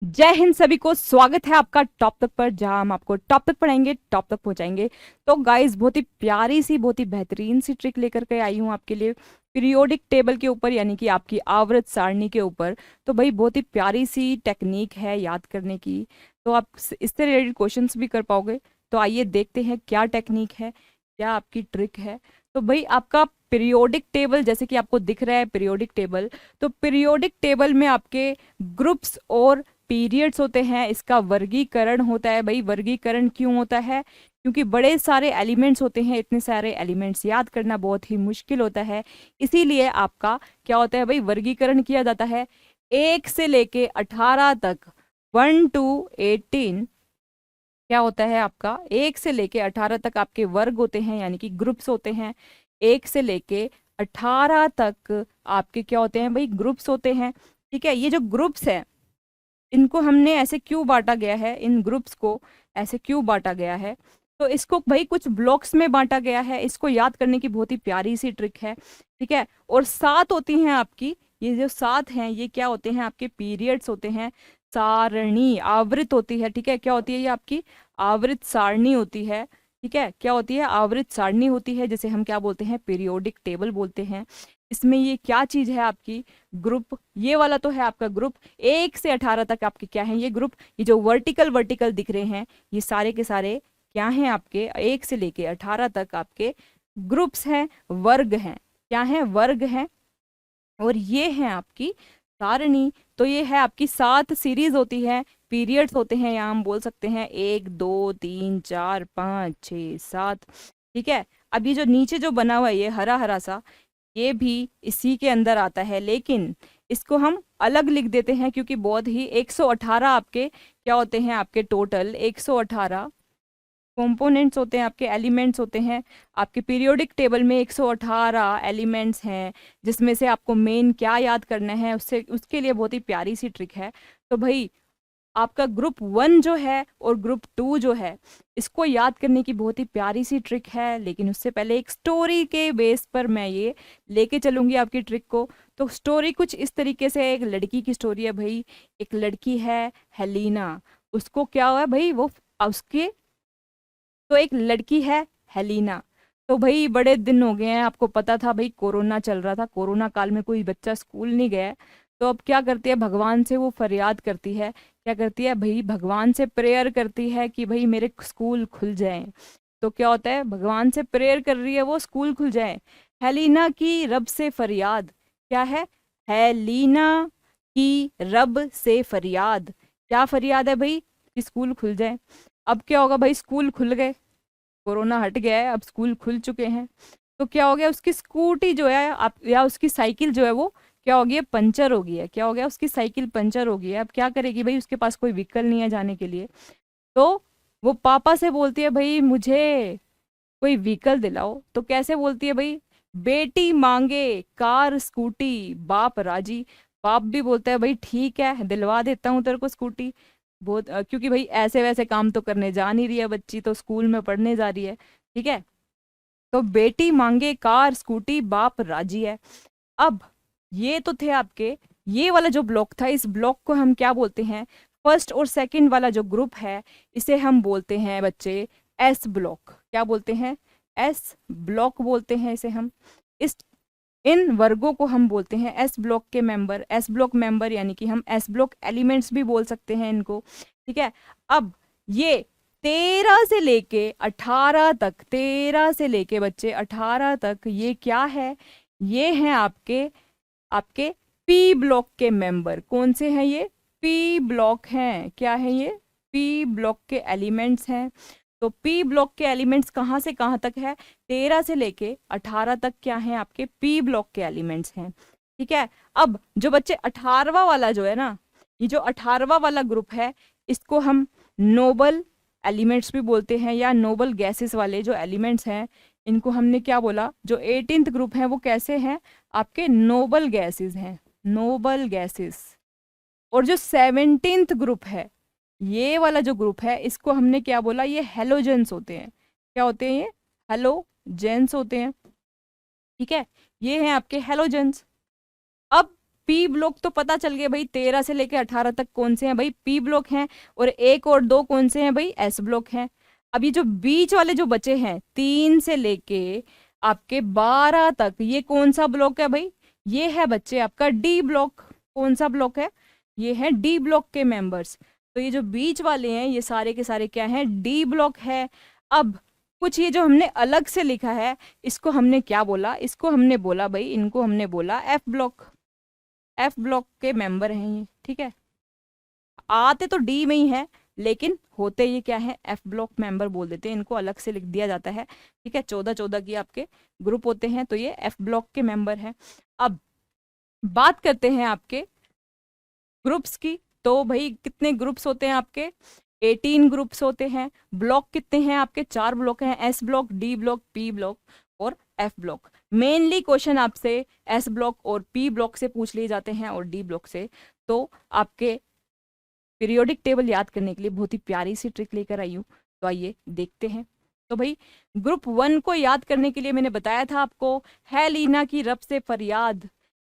जय हिंद सभी को। स्वागत है आपका टॉप तक पर, जहां हम आपको टॉप तक पढ़ाएंगे, टॉप तक पहुंचाएंगे। तो गाइस, बहुत ही प्यारी सी, बहुत ही बेहतरीन सी ट्रिक लेकर के आई हूं आपके लिए पीरियोडिक टेबल के ऊपर, यानी कि आपकी आवर्त सारणी के ऊपर। तो भाई बहुत ही प्यारी सी टेक्निक है याद करने की। तो आप इससे रिलेटेड क्वेश्चंस भी कर पाओगे। तो आइए देखते हैं क्या टेक्निक है, क्या आपकी ट्रिक है। तो भाई आपका पीरियोडिक टेबल, जैसे कि आपको दिख रहा है पीरियोडिक टेबल, तो पीरियोडिक टेबल में आपके ग्रुप्स और पीरियड्स होते हैं। इसका वर्गीकरण होता है। भाई वर्गीकरण क्यों होता है? क्योंकि बड़े सारे एलिमेंट्स होते हैं, इतने सारे एलिमेंट्स याद करना बहुत ही मुश्किल होता है। इसीलिए आपका क्या होता है भाई, वर्गीकरण किया जाता है 1 से लेके 18 तक। 1 to 18 क्या होता है आपका, 1 से लेके 18 तक आपके वर्ग होते हैं, यानी कि ग्रुप्स होते हैं। 1 से लेके 18 तक आपके क्या होते हैं भाई, ग्रुप्स होते हैं। ठीक है, ये जो ग्रुप्स है इनको हमने ऐसे क्यों बांटा गया है, इन ग्रुप्स को ऐसे क्यों बांटा गया है? तो इसको भाई कुछ ब्लॉक्स में बांटा गया है। इसको याद करने की बहुत ही प्यारी सी ट्रिक है। ठीक है, और 7 होती हैं आपकी, ये जो 7 हैं ये क्या होते हैं, आपके पीरियड्स होते हैं। सारणी आवृत होती है। ठीक है, क्या होती है ये आपकी आवृत सारणी होती है। ठीक है, क्या होती है, आवृत सारणी होती है, जिसे हम क्या बोलते हैं, पीरियोडिक टेबल बोलते हैं। इसमें ये क्या चीज है आपकी, ग्रुप। ये वाला तो है आपका ग्रुप। 1 से 18 तक आपके क्या है, ये ग्रुप। ये जो वर्टिकल वर्टिकल दिख रहे हैं ये सारे के सारे क्या हैं आपके, 1 से लेके 18 तक आपके ग्रुप्स हैं, वर्ग हैं। क्या हैं, वर्ग हैं। और ये है आपकी सारणी। तो ये है आपकी 7 सीरीज होती है, पीरियड्स होते हैं, यहाँ हम बोल सकते हैं 1 2 3 4 5 6 7। ठीक है, अब ये जो नीचे जो बना हुआ है ये हरा हरा सा, ये भी इसी के अंदर आता है, लेकिन इसको हम अलग लिख देते हैं क्योंकि बहुत ही 118 आपके क्या होते हैं, आपके टोटल 118 कंपोनेंट्स होते हैं, आपके एलिमेंट्स होते हैं। आपके पीरियोडिक टेबल में 118 एलिमेंट्स हैं, जिसमें से आपको मेन क्या याद करना है, उससे उसके लिए बहुत ही प्यारी सी ट्रिक है। तो भाई आपका ग्रुप 1 जो है और ग्रुप 2 जो है, इसको याद करने की बहुत ही प्यारी सी ट्रिक है। लेकिन उससे पहले एक स्टोरी के बेस पर मैं ये लेके चलूंगी आपकी ट्रिक को। तो स्टोरी कुछ इस तरीके से, एक लड़की की स्टोरी है भाई। एक लड़की है हेलीना, उसको क्या हुआ है भाई, वो उसके तो एक लड़की है हेलीना। तो भाई बड़े दिन हो गए हैं, आपको पता था भाई कोरोना चल रहा था, कोरोना काल में कोई बच्चा स्कूल नहीं गया है। तो अब क्या करती है, भगवान से वो फरियाद करती है। क्या करती है भाई, भगवान से प्रेयर करती है कि भाई मेरे स्कूल खुल जाए। तो क्या होता है, भगवान से प्रेयर कर रही है वो, स्कूल खुल जाए। हेलीना की रब से फरियाद क्या है, हेलीना की रब से फरियाद, क्या फरियाद है भाई, कि स्कूल खुल जाए। अब क्या होगा भाई, स्कूल खुल गए, कोरोना हट गया है, अब स्कूल खुल चुके हैं। तो क्या हो गया, उसकी स्कूटी जो है आप, या उसकी साइकिल जो है वो क्या हो गई है, पंचर हो गई है। क्या हो गया, उसकी साइकिल पंचर हो गई है। अब क्या करेगी भाई, उसके पास कोई व्हीकल नहीं है जाने के लिए। तो वो पापा से बोलती है भाई मुझे कोई व्हीकल दिलाओ। तो कैसे बोलती है भाई, बेटी मांगे कार स्कूटी बाप राजी। बाप भी बोलता है भाई ठीक है, दिलवा देता हूँ तेरे को स्कूटी। बहुत क्योंकि भाई ऐसे वैसे काम तो करने जा नहीं रही है बच्ची, तो स्कूल में पढ़ने जा रही है। ठीक है, तो बेटी मांगे कार स्कूटी बाप राजी है। अब ये तो थे आपके, ये वाला जो ब्लॉक था, इस ब्लॉक को हम क्या बोलते हैं, फर्स्ट और सेकंड वाला जो ग्रुप है इसे हम बोलते हैं बच्चे एस ब्लॉक। क्या बोलते हैं, एस ब्लॉक बोलते हैं इसे हम। इस इन वर्गों को हम बोलते हैं एस ब्लॉक के मेंबर, एस ब्लॉक मेंबर, यानी कि हम एस ब्लॉक एलिमेंट्स भी बोल सकते हैं इनको। ठीक है, अब ये 13 से लेके 18 तक, 13 से लेके बच्चे 18 तक ये क्या है, ये हैं आपके आपके पी ब्लॉक के मेंबर। कौन से हैं ये, पी ब्लॉक हैं। क्या है ये, पी ब्लॉक के एलिमेंट्स हैं। तो पी ब्लॉक के एलिमेंट्स कहाँ से कहाँ तक है, 13 से लेके 18 तक क्या है, आपके पी ब्लॉक के एलिमेंट्स हैं। ठीक है, अब जो बच्चे 18वां वाला जो है ना, ये जो 18वां वाला ग्रुप है, इसको हम नोबल एलिमेंट्स भी बोलते हैं, या नोबल गैसेस वाले जो एलिमेंट्स हैं, इनको हमने क्या बोला, जो 18th ग्रुप है वो कैसे हैं, आपके नोबल गैसेस हैं, नोबल गैसेस। और जो 17th ग्रुप है, ये वाला जो ग्रुप है, इसको हमने क्या बोला, ये हेलोजेंस होते हैं। क्या होते हैं ये, हेलोजेंस होते हैं। ठीक है, ये हैं आपके हेलोजेंस। अब पी ब्लॉक तो पता चल गया भाई, 13 से लेके 18 तक कौन से हैं भाई, पी ब्लॉक हैं, और 1 और 2 कौन से हैं भाई, एस ब्लॉक हैं। अब ये जो बीच वाले जो बचे हैं 3 से लेके आपके 12 तक, ये कौन सा ब्लॉक है भाई, ये है बच्चे आपका डी ब्लॉक। कौन सा ब्लॉक है, ये है डी ब्लॉक के मेंबर्स। तो ये जो बीच वाले हैं ये सारे के सारे क्या हैं, डी ब्लॉक है। अब कुछ ये जो हमने अलग से लिखा है, इसको हमने क्या बोला, इसको हमने बोला भाई, इनको हमने बोला एफ ब्लॉक। एफ ब्लॉक के मेंबर हैं ये, ठीक है। आते तो डी में ही है, लेकिन होते ये क्या है, एफ ब्लॉक मेंबर बोल देते हैं, इनको अलग से लिख दिया जाता है, ठीक है। 14-14 की आपके ग्रुप होते हैं, तो ये एफ ब्लॉक के मेंबर हैं। अब बात करते हैं आपके ग्रुप्स की। तो भाई कितने ग्रुप्स होते हैं आपके, 18 ग्रुप्स होते हैं। ब्लॉक कितने हैं आपके, 4 ब्लॉक हैं, S block, D block, P block और एफ ब्लॉक। मेनली क्वेश्चन आपसे एस ब्लॉक और पी ब्लॉक से पूछ लिए जाते हैं और डी ब्लॉक से। तो आपके पीरियोडिक टेबल याद करने के लिए बहुत ही प्यारी सी ट्रिक लेकर आई हूँ, तो आइए देखते हैं। तो भाई ग्रुप 1 को याद करने के लिए मैंने बताया था आपको, है लीना की रब से फरियाद,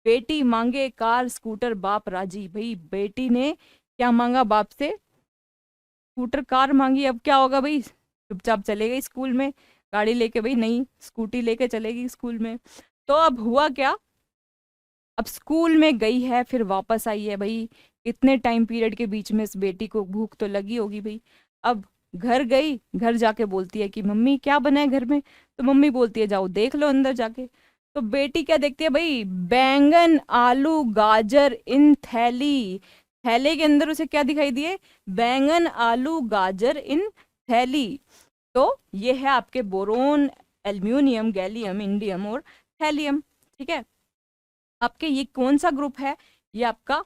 बेटी मांगे कार स्कूटर बाप राजी। भाई बेटी ने क्या मांगा, बाप से स्कूटर कार मांगी। अब क्या होगा भाई, चुपचाप चले गई स्कूल में, गाड़ी लेके भाई, नई स्कूटी लेके चलेगी स्कूल में। तो अब हुआ क्या, अब स्कूल में गई है, फिर वापस आई है भाई, इतने टाइम पीरियड के बीच में इस बेटी को भूख तो लगी होगी भाई। अब घर गई, घर जाके बोलती है कि मम्मी क्या बना है घर में, तो मम्मी बोलती है जाओ देख लो अंदर जाके। तो बेटी क्या देखती है भाई, बैंगन आलू गाजर इन थैली। थैले के अंदर उसे क्या दिखाई दिए, बैंगन आलू गाजर इन थैली। तो ये है आपके बोरोन, एल्यूमिनियम, गैलियम, इंडियम और थैलियम, ठीक है। आपके ये कौन सा ग्रुप है, ये आपका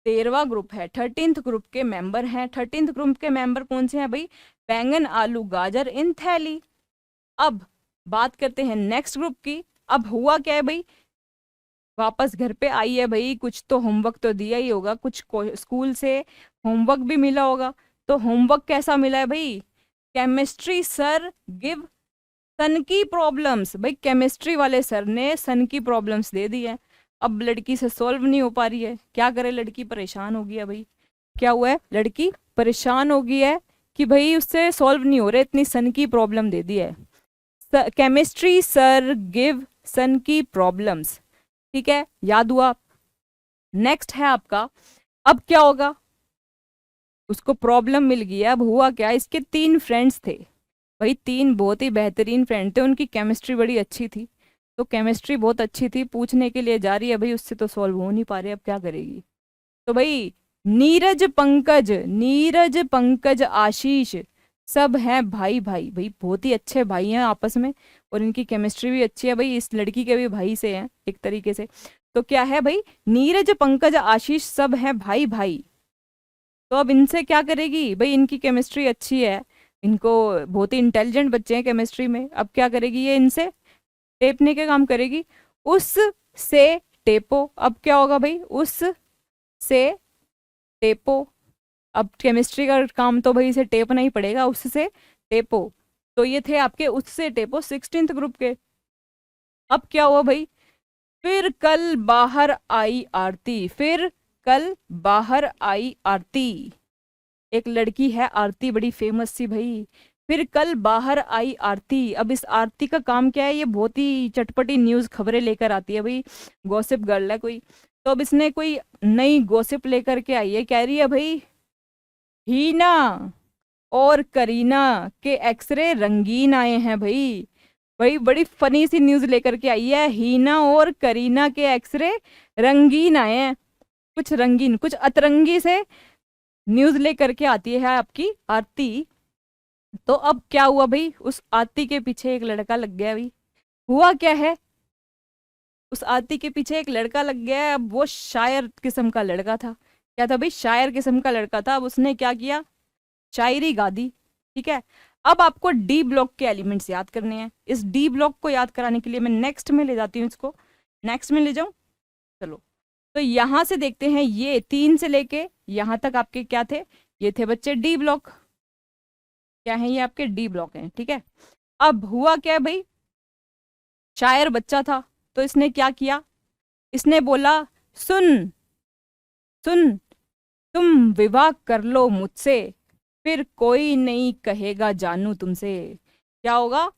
13वां ग्रुप है, 13th ग्रुप के मेंबर हैं। 13th ग्रुप के मेंबर कौन से हैं भाई, बैंगन आलू गाजर इन थैली। अब बात करते हैं नेक्स्ट ग्रुप की। अब हुआ क्या है भाई, वापस घर पे आई है भाई, कुछ तो होमवर्क तो दिया ही होगा, कुछ स्कूल से होमवर्क भी मिला होगा। तो होमवर्क कैसा मिला है भाई, केमिस्ट्री सर गिव सन की प्रॉब्लम्स। भाई केमिस्ट्री वाले सर ने सन की प्रॉब्लम्स दे दी है। अब लड़की से सॉल्व नहीं हो पा रही है, क्या करे, लड़की परेशान हो गई है भाई। क्या हुआ है, लड़की परेशान हो गई है कि भाई उससे सॉल्व नहीं हो रहा, इतनी सन की प्रॉब्लम दे दी है। केमिस्ट्री सर गिव सन की प्रॉब्लम्स, ठीक है, याद हुआ। नेक्स्ट है आपका, अब क्या होगा, उसको प्रॉब्लम मिल गई है। अब हुआ क्या, इसके 3 फ्रेंड्स थे भाई, 3 बहुत ही बेहतरीन फ्रेंड थे, उनकी केमिस्ट्री बड़ी अच्छी थी। तो केमिस्ट्री बहुत अच्छी थी, पूछने के लिए जा रही है भाई, उससे तो सॉल्व हो नहीं पा रहे, अब क्या करेगी। तो भाई नीरज पंकज आशीष सब हैं भाई भाई, भाई बहुत ही अच्छे भाई हैं आपस में, और इनकी केमिस्ट्री भी अच्छी है भाई, इस लड़की के भी भाई से हैं एक तरीके से। तो क्या है भाई, नीरज पंकज आशीष सब हैं भाई भाई। तो अब इनसे क्या करेगी भाई, इनकी केमिस्ट्री अच्छी है, इनको बहुत ही इंटेलिजेंट बच्चे हैं केमिस्ट्री में, अब क्या करेगी ये, इनसे टेपने के काम करेगी। उस से टेपो, अब क्या होगा भाई, उस से टेपो। अब केमिस्ट्री का काम तो भाई इसे टेपना ही पड़ेगा, उससे टेपो। तो ये थे आपके उससे टेपो 16th ग्रुप के। अब क्या हुआ भाई, फिर कल बाहर आई आरती, फिर कल बाहर आई आरती। एक लड़की है आरती, बड़ी फेमस सी भाई, फिर कल बाहर आई आरती। अब इस आरती का काम क्या है, ये बहुत ही चटपटी न्यूज़ खबरें लेकर आती है भाई, गॉसिप गर्ल है कोई। तो अब इसने कोई नई गॉसिप लेकर के आई है, कह रही है भाई हीना और करीना के एक्सरे रंगीन आए हैं भाई। भाई बड़ी फनी सी न्यूज़ लेकर के आई है, हीना और करीना के एक्सरे रंगीन आए हैं, कुछ रंगीन कुछ अतरंगी से न्यूज़ लेकर के आती है आपकी आरती। तो अब क्या हुआ भाई, उस आरती के पीछे एक लड़का लग गया भाई। हुआ क्या है, उस आरती के पीछे एक लड़का लग गया है। अब वो शायर किस्म का लड़का था, क्या था भाई, शायर किस्म का लड़का था। अब उसने क्या किया, शायरी गा दी, ठीक है। अब आपको डी ब्लॉक के एलिमेंट्स याद करने हैं। इस डी ब्लॉक को याद कराने के लिए मैं नेक्स्ट में ले जाती हूँ, इसको नेक्स्ट में ले जाऊं, चलो। तो यहां से देखते हैं, ये 3 से लेके यहां तक आपके क्या थे, ये थे बच्चे डी ब्लॉक, क्या है ये आपके डी ब्लॉक हैं, ठीक है। अब हुआ क्या भाई, शायर बच्चा था, तो इसने क्या किया, इसने बोला सुन सुन, तुम विवाह कर लो मुझसे, फिर कोई नहीं कहेगा जानू तुमसे। क्या होगा?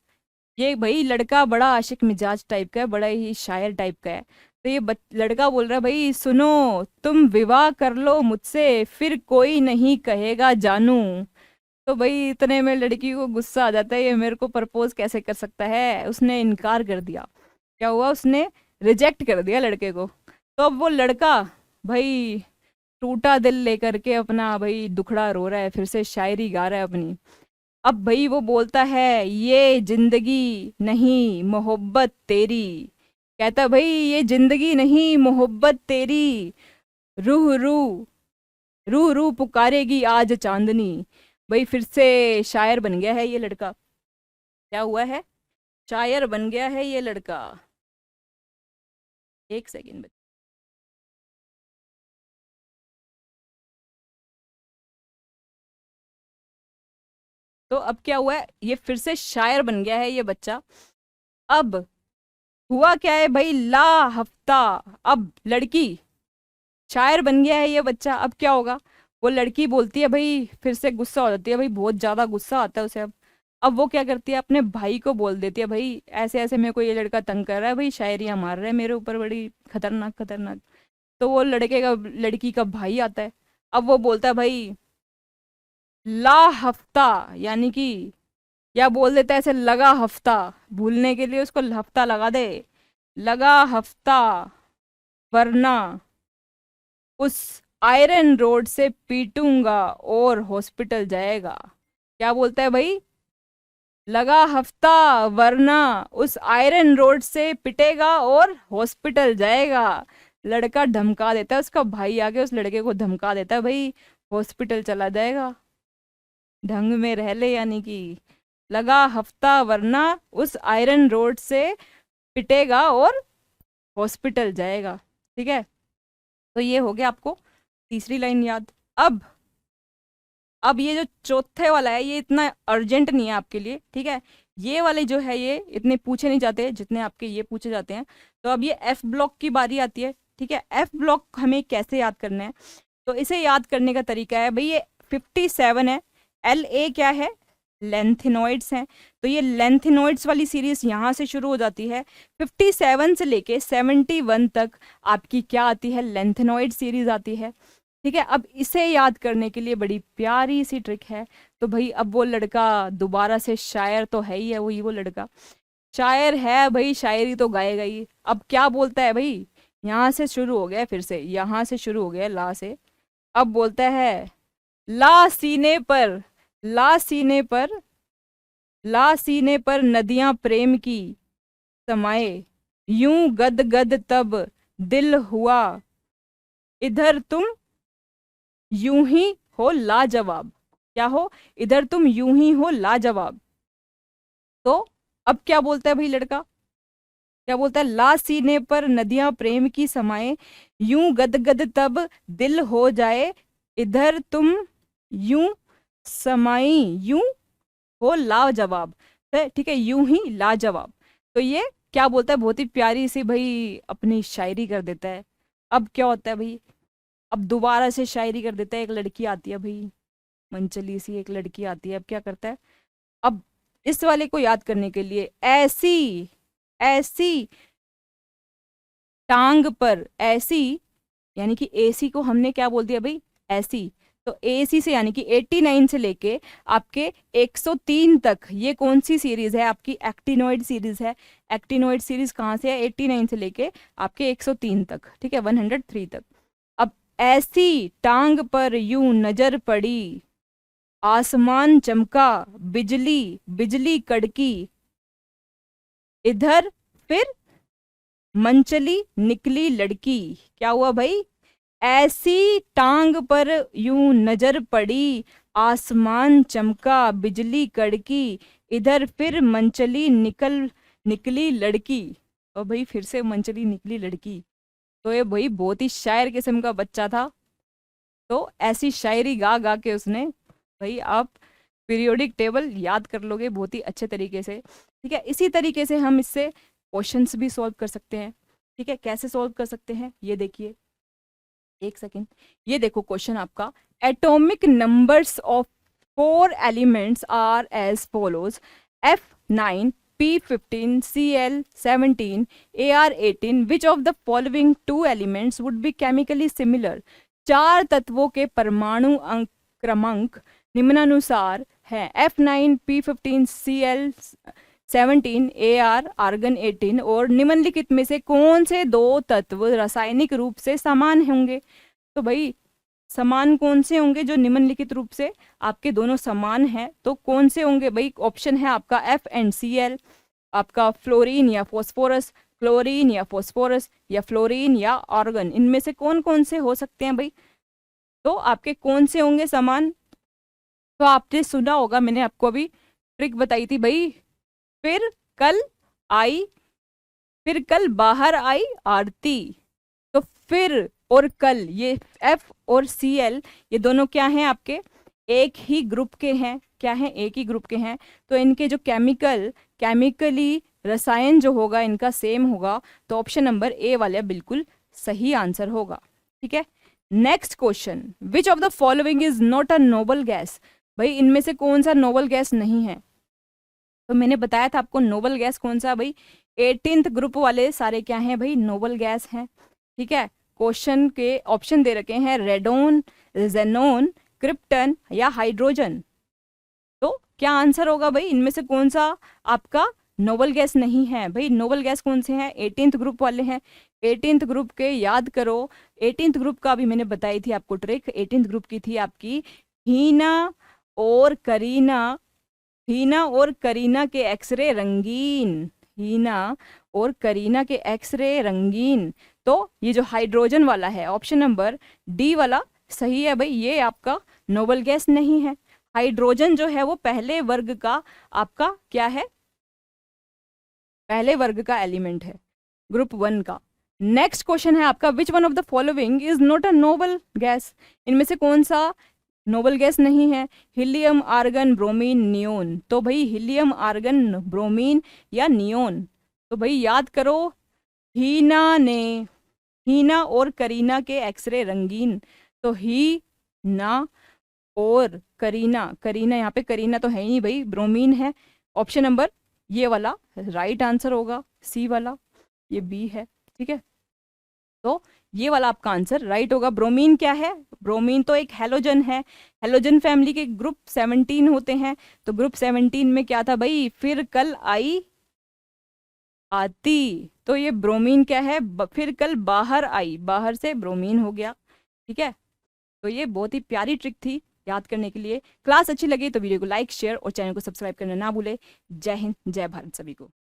ये भाई लड़का बड़ा आशिक मिजाज टाइप का है, बड़ा ही शायर टाइप का है। तो ये लड़का बोल रहा है, भाई सुनो, तुम विवाह कर लो मुझसे, फिर कोई नहीं कहेगा जानू। तो भाई इतने में लड़की को गुस्सा आ जाता है, ये मेरे को प्रपोज कैसे कर सकता है, उसने इनकार कर दिया। क्या हुआ? उसने रिजेक्ट कर दिया लड़के को। तो अब वो लड़का भाई टूटा दिल लेकर के अपना भाई दुखड़ा रो रहा है, फिर से शायरी गा रहा है अपनी। अब भाई वो बोलता है, ये जिंदगी नहीं मोहब्बत तेरी। कहता भाई ये जिंदगी नहीं मोहब्बत तेरी, रूह रूह रूह रूह पुकारेगी आज चांदनी। भाई फिर से शायर बन गया है ये लड़का। क्या हुआ है? शायर बन गया है ये लड़का। एक सेकेंड। तो अब क्या हुआ है? ये फिर से शायर बन गया है ये बच्चा। अब हुआ क्या है भाई? ला हफ्ता। अब लड़की शायर बन गया है ये बच्चा, अब क्या होगा? वो लड़की बोलती है भाई, फिर से गुस्सा हो जाती है भाई, बहुत ज्यादा गुस्सा आता है उसे। अब वो क्या करती है, अपने भाई को बोल देती है, भाई ऐसे ऐसे मेरे को ये लड़का तंग कर रहा है, भाई शायरियां मार रहा है मेरे ऊपर बड़ी खतरनाक खतरनाक। तो वो लड़की का भाई आता है। अब वो बोलता है भाई ला हफ्ता, यानी कि या बोल देता है ऐसे लगा हफ्ता, भूलने के लिए उसको हफ्ता लगा दे। लगा हफ्ता, वरना उस आयरन रोड से पीटूंगा और हॉस्पिटल जाएगा। क्या बोलता है भाई? लगा हफ्ता, वरना उस आयरन रोड से पिटेगा और हॉस्पिटल जाएगा। लड़का धमका देता है, उसका भाई आके उस लड़के को धमका देता है, भाई हॉस्पिटल चला जाएगा, ढंग में रह ले, यानी कि लगा हफ्ता वरना उस आयरन रोड से पिटेगा और हॉस्पिटल जाएगा। ठीक है, तो ये हो गया आपको तीसरी लाइन याद। अब ये जो चौथे वाला है ये इतना अर्जेंट नहीं है आपके लिए, ठीक है। ये वाले जो है ये इतने पूछे नहीं जाते जितने आपके ये पूछे जाते हैं। तो अब ये एफ ब्लॉक की बारी आती है, ठीक है। एफ ब्लॉक हमें कैसे याद करना है? तो इसे याद करने का तरीका है भाई, ये 57 है। एल ए क्या है? लेंथेनॉइड्स हैं। तो ये लेंथेनॉइड्स वाली सीरीज यहाँ से शुरू हो जाती है, 57 से लेके 71 तक आपकी क्या आती है? लेंथेनॉइड सीरीज आती है, ठीक है। अब इसे याद करने के लिए बड़ी प्यारी सी ट्रिक है। तो भाई अब वो लड़का दोबारा से शायर तो है ही है, वही वो लड़का शायर है भाई, शायरी तो गाएगा ही। अब क्या बोलता है भाई? यहाँ से शुरू हो गया, फिर से यहाँ से शुरू हो गया ला से। अब बोलता है ला सीने पर, ला सीने पर, ला सीने पर नदियां प्रेम की समाये, यूं गद गद तब दिल हुआ, इधर तुम यूं ही हो लाजवाब। क्या हो? इधर तुम यूं ही हो लाजवाब। तो अब क्या बोलता है भाई लड़का? क्या बोलता है? ला सीने पर नदियां प्रेम की समाये, यूं गद गद तब दिल हो जाए, इधर तुम यूं समाई, यूं हो लाजवाब। तो ठीक है, यूं ही लाजवाब। तो ये क्या बोलता है? बहुत ही प्यारी सी भाई अपनी शायरी कर देता है। अब क्या होता है भाई? अब दोबारा से शायरी कर देता है। एक लड़की आती है भाई, मंचली सी एक लड़की आती है। अब क्या करता है? अब इस वाले को याद करने के लिए ऐसी ऐसी टांग पर, ऐसी यानी कि एसी को हमने क्या बोल दिया भाई? ऐसी। तो एसी से यानी कि 89 से लेके आपके 103 तक, ये कौन सी सीरीज है? आपकी एक्टिनोइड सीरीज है। एक्टिनोइड सीरीज कहाँ से है? 89 से लेके आपके 103 तक, ठीक है, 103 तक। अब ऐसी टांग पर यूं नजर पड़ी, आसमान चमका, बिजली बिजली कड़की, इधर फिर मंचली निकली लड़की। क्या हुआ भाई? ऐसी टांग पर यूं नजर पड़ी, आसमान चमका, बिजली कड़की, इधर फिर मंचली निकली लड़की। और भाई फिर से मंचली निकली लड़की। तो ये भाई बहुत ही शायर किस्म का बच्चा था। तो ऐसी शायरी गा गा के उसने, भाई आप पीरियोडिक टेबल याद कर लोगे बहुत ही अच्छे तरीके से, ठीक है। इसी तरीके से हम इससे क्वेश्चंस भी सॉल्व कर सकते हैं, ठीक है। कैसे सॉल्व कर सकते हैं ये देखिए। एक सेकेंड, ये देखो क्वेश्चन आपका, atomic numbers of 4 elements are as follows, F9 P15 Cl17 Ar18, which of the following 2 elements would be chemically similar. 4 तत्वों के परमाणु क्रमांक निम्नानुसार है, F9 P15 Cl17 Ar argon 18, और निम्नलिखित में से कौन से 2 तत्व रासायनिक रूप से समान होंगे। तो भाई समान कौन से होंगे, जो निम्नलिखित रूप से आपके दोनों समान हैं, तो कौन से होंगे भाई। ऑप्शन है आपका F एंड Cl, आपका फ्लोरीन या फॉस्फोरस, क्लोरीन या फॉस्फोरस, या फ्लोरीन या आर्गन, इनमें से कौन कौन से हो सकते हैं भाई। तो आपके कौन से होंगे समान। तो आपने सुना होगा, मैंने आपको अभी ट्रिक बताई थी भाई, फिर कल बाहर आई आरती। तो फिर और कल, ये F और Cl ये दोनों क्या हैं आपके, एक ही ग्रुप के हैं। क्या हैं, एक ही ग्रुप के हैं। तो इनके जो केमिकली रसायन जो होगा इनका सेम होगा। तो ऑप्शन नंबर ए वाला बिल्कुल सही आंसर होगा। ठीक है, next question, which of the following is not a noble gas. भाई इनमें से कौन सा नोबल गैस नहीं है। तो मैंने बताया था आपको नोबल गैस कौन सा भाई, 18th ग्रुप वाले सारे क्या हैं भाई, नोबल गैस हैं। ठीक है, क्वेश्चन के ऑप्शन दे रखे हैं, रेडोन, जेनोन, क्रिप्टन या हाइड्रोजन। तो क्या आंसर होगा भाई, इनमें से कौन सा आपका नोबल गैस नहीं है। भाई नोबल गैस कौन से हैं, 18th ग्रुप वाले हैं। 18th ग्रुप के याद करो, 18th ग्रुप का भी मैंने बताई थी आपको ट्रिक। 18th ग्रुप की थी आपकी हीना और करीना। हीना और करीना के एक्सरे रंगीन, हीना और करीना के एक्सरे रंगीन। तो ये जो हाइड्रोजन वाला है, ऑप्शन नंबर डी वाला सही है भाई, ये आपका नोबल गैस नहीं है। हाइड्रोजन जो है वो पहले वर्ग का आपका क्या है, पहले वर्ग का एलिमेंट है, ग्रुप 1 का। नेक्स्ट क्वेश्चन है आपका, which one of the following is not a noble gas. इनमें से कौन सा नोबल गैस नहीं है, हीलियम, आर्गन, ब्रोमीन, नियोन। तो भाई हीलियम, आर्गन, ब्रोमीन या नियोन। तो भाई याद करो, हीना और करीना के एक्सरे रंगीन। तो हीना और करीना यहाँ पे करीना तो है ही नहीं भाई, ब्रोमीन है। ऑप्शन नंबर ये वाला राइट आंसर होगा, सी वाला, ये बी है। ठीक है, तो ये वाला आपका आंसर राइट होगा। ब्रोमीन क्या है, ब्रोमीन तो एक हेलोजन है। हेलोजन फैमिली के ग्रुप 17 होते हैं। तो ग्रुप 17 में क्या था भाई, फिर कल आई आती। तो ये ब्रोमीन क्या है, फिर कल बाहर आई, बाहर से ब्रोमीन हो गया। ठीक है, तो ये बहुत ही प्यारी ट्रिक थी याद करने के लिए। क्लास अच्छी लगी तो वीडियो को लाइक, शेयर और चैनल को सब्सक्राइब करना ना भूले। जय हिंद, जय भारत सभी को।